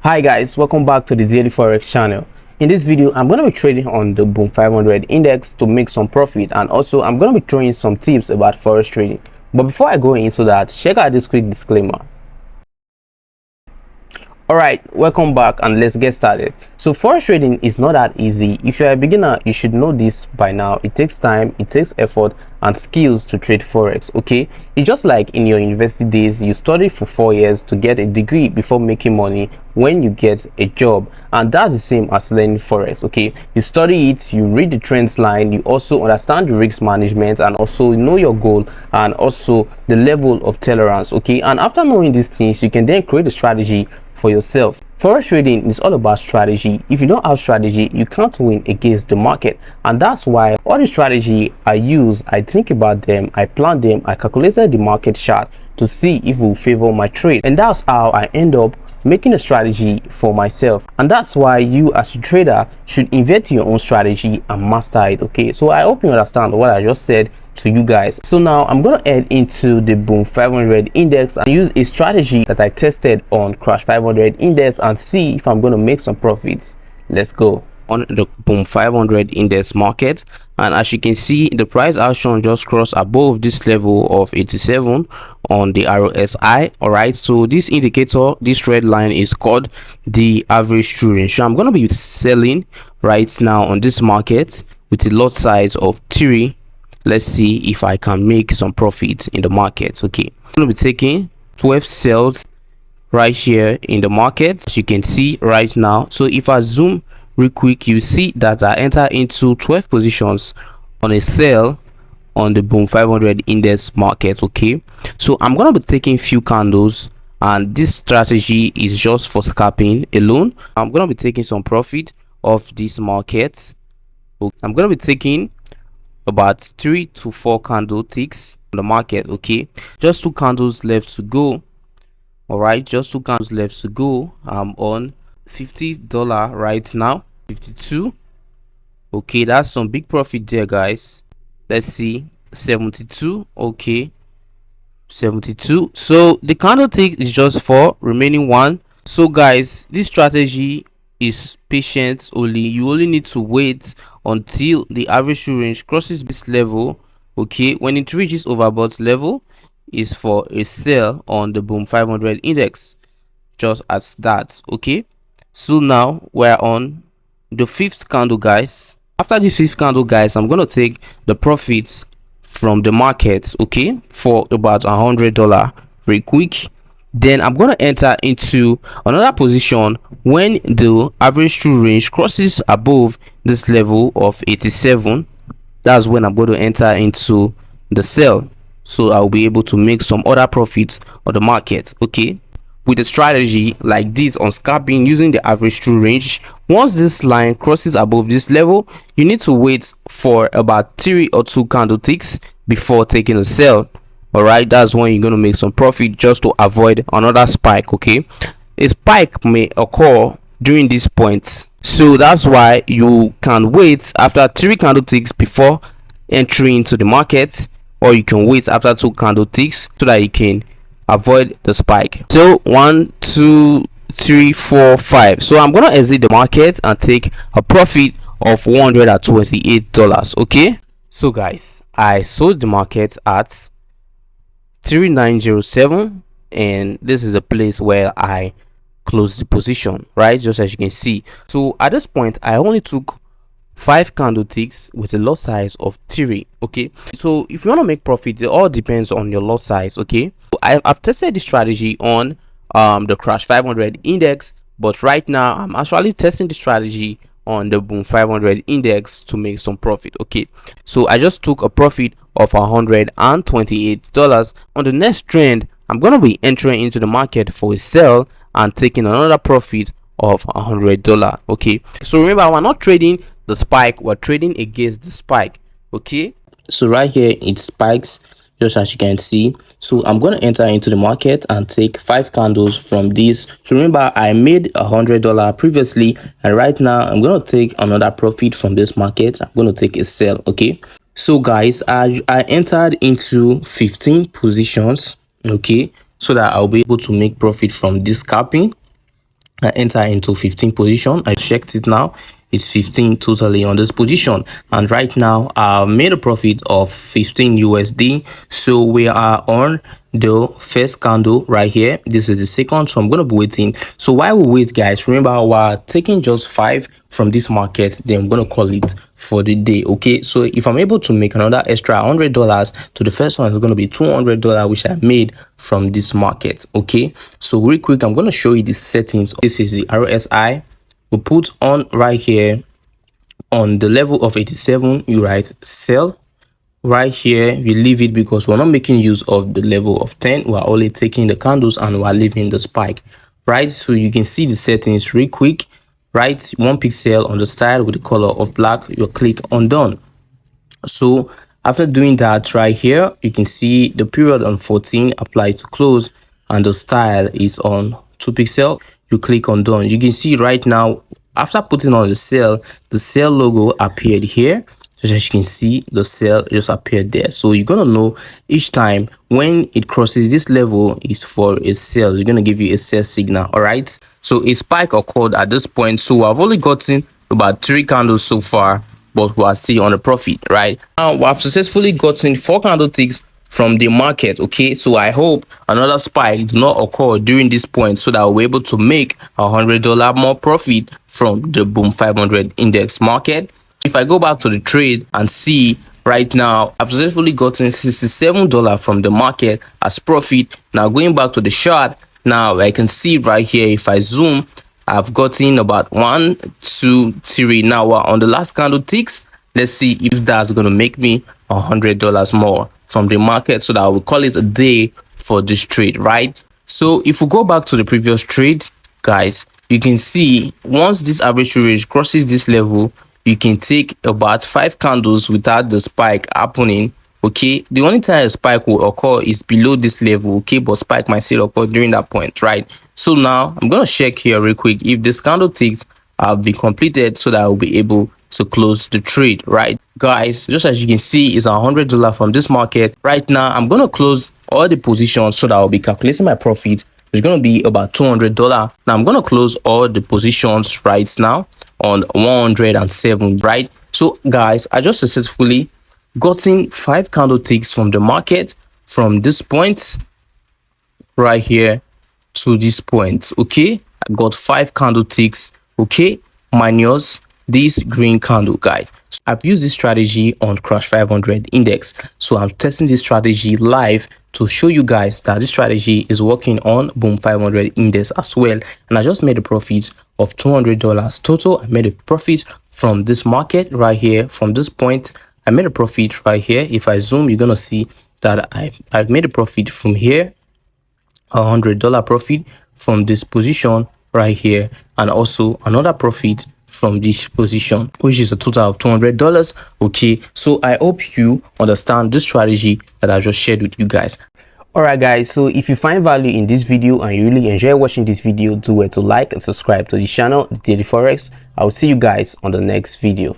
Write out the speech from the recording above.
Hi guys, welcome back to the Daily Forex channel. In this video, I'm going to be trading on the Boom 500 index to make some profit, and also I'm going to be throwing some tips about Forex trading. But before I go into that, check out this quick disclaimer. Alright, welcome back and let's get started. So Forex trading is not that easy. If you're a beginner, you should know this by now. It takes time, it takes effort and skills to trade Forex. Okay, it's just like in your university days, you study for 4 years to get a degree before making money when you get a job, and that's the same as learning Forex. Okay, you study it, you read the trends line, you also understand the risk management, and also know your goal and also the level of tolerance. Okay, and after knowing these things, you can then create a strategy for yourself. Forex trading is all about strategy. If you don't have strategy, you can't win against the market, and that's why all the strategy I use, I think about them, I plan them, I calculated the market chart to see if it will favor my trade, and that's how I end up making a strategy for myself. And that's why you as a trader should invent your own strategy and master it. Okay, so I hope you understand what I just said to you guys. So now I'm going to head into the Boom 500 index and use a strategy that I tested on Crash 500 index and see if I'm going to make some profits. Let's go on the Boom 500 index market, and as you can see, the price action just crossed above this level of 87 on the RSI. All right, so this indicator, this red line, is called the average true range. So I'm going to be selling right now on this market with a lot size of 3. Let's see if I can make some profit in the market. Okay, I'm going to be taking 12 sales right here in the market, as you can see right now. So if I zoom real quick, you see that I enter into 12 positions on a sell on the Boom 500 index market. Okay, so I'm going to be taking few candles, and this strategy is just for scalping alone. I'm going to be taking some profit of this market. I'm going to be taking about 3 to 4 candlesticks on the market. Okay, just 2 candles left to go. All right, just 2 candles left to go. I'm on $50 right now, 52. Okay, that's some big profit there, guys. Let's see, 72. Okay, 72. So the candlestick is just for remaining one. So guys, this strategy is patience only. You only need to wait until the average true range crosses this level. Okay, when it reaches overbought level, is for a sell on the Boom 500 index, just as that. Okay, so now we're on the 5th candle, guys. After this 5th candle, guys, I'm gonna take the profits from the market, okay, for about $100 very quick. Then I'm going to enter into another position when the average true range crosses above this level of 87. That's when I'm going to enter into the sell, so I'll be able to make some other profits on the market. Okay, with a strategy like this on scalping using the average true range, once this line crosses above this level, you need to wait for about 3 or 2 candlesticks before taking a sell. All right, that's when you're going to make some profit, just to avoid another spike. Okay, a spike may occur during these points, so that's why you can wait after 3 candlesticks before entering into the market, or you can wait after 2 candlesticks so that you can avoid the spike. So 1, 2, 3, 4, 5. So I'm gonna exit the market and take a profit of $128. Okay, so guys, I sold the market at 3907, and this is the place where I closed the position, right, just as you can see. So at this point, I only took 5 candlesticks with a lot size of 3. Okay, so if you want to make profit, it all depends on your lot size. Okay, so I've tested this strategy on the Crash 500 index, but right now I'm actually testing the strategy on the Boom 500 index to make some profit. Okay, so I just took a profit of $128. On the next trend, I'm gonna be entering into the market for a sell and taking another profit of $100. Okay, so remember, we're not trading the spike, we're trading against the spike. Okay, so right here it spikes, just as you can see. So I'm going to enter into the market and take 5 candles from this. So remember, I made $100 previously, and right now I'm going to take another profit from this market. I'm going to take a sell. Okay, so guys, I entered into 15 positions. Okay, so that I'll be able to make profit from this scalping. I enter into 15 position. I checked it now. It's 15 totally on this position, and right now I made a profit of 15 USD. So we are on the first candle right here. This is the second, so I'm gonna be waiting. So while we wait, guys, remember we're taking just 5 from this market, then I'm gonna call it for the day. Okay, so if I'm able to make another extra $100 to the first one, it's gonna be $200 which I made from this market. Okay, so real quick, I'm gonna show you the settings. This is the RSI. We put on right here on the level of 87. You write sell. Right here we leave it because we're not making use of the level of 10. We're only taking the candles and we're leaving the spike, right? So you can see the settings real quick, right? 1 pixel on the style with the color of black. You click on done. So after doing that, right here you can see the period on 14 applies to close and the style is on 2 pixel. You click on done. You can see right now, after putting on the sell logo appeared here. Just as you can see, the sell just appeared there. So you're gonna know each time when it crosses this level is for a sell. You're gonna give you a sell signal. All right, so a spike occurred at this point. So I've only gotten about 3 candles so far, but we are still on a profit. Right now we have successfully gotten 4 candlesticks from the market. Okay, so I hope another spike do not occur during this point, so that we're able to make $100 more profit from the Boom 500 index market. If I go back to the trade and see right now, I've successfully gotten $67 from the market as profit. Now going back to the chart, now I can see right here, if I zoom, I've gotten about 1 2 3. Now we're on the last candle ticks. Let's see if that's going to make me $100 more from the market, so that I will call it a day for this trade, right? So if we go back to the previous trade, guys, you can see once this average range crosses this level, you can take about 5 candles without the spike happening. Okay, the only time a spike will occur is below this level. Okay, but spike might still occur during that point, right? So now I'm gonna check here real quick if this candle ticks have been completed, so that I will be able to close the trade, right? Guys, just as you can see, is $100 from this market. Right now I'm gonna close all the positions, so that I'll be calculating my profit. It's gonna be about $200. Now I'm gonna close all the positions right now on 107, right? So guys, I just successfully gotten 5 candlesticks from the market from this point right here to this point. Okay, I got 5 candlesticks, okay, minus this green candle, guys. So I've used this strategy on Crash 500 index, so I'm testing this strategy live to show you guys that this strategy is working on Boom 500 index as well. And I just made a profit of $200 total. I made a profit from this market right here. From this point, I made a profit right here. If I zoom, you're gonna see that I've made a profit from here, $100 profit from this position right here, and also another profit from this position, which is a total of $200. Okay, so I hope you understand this strategy that I just shared with you guys. Alright guys, so if you find value in this video and you really enjoy watching this video, do well to like and subscribe to the channel, The Daily Forex. I will see you guys on the next video.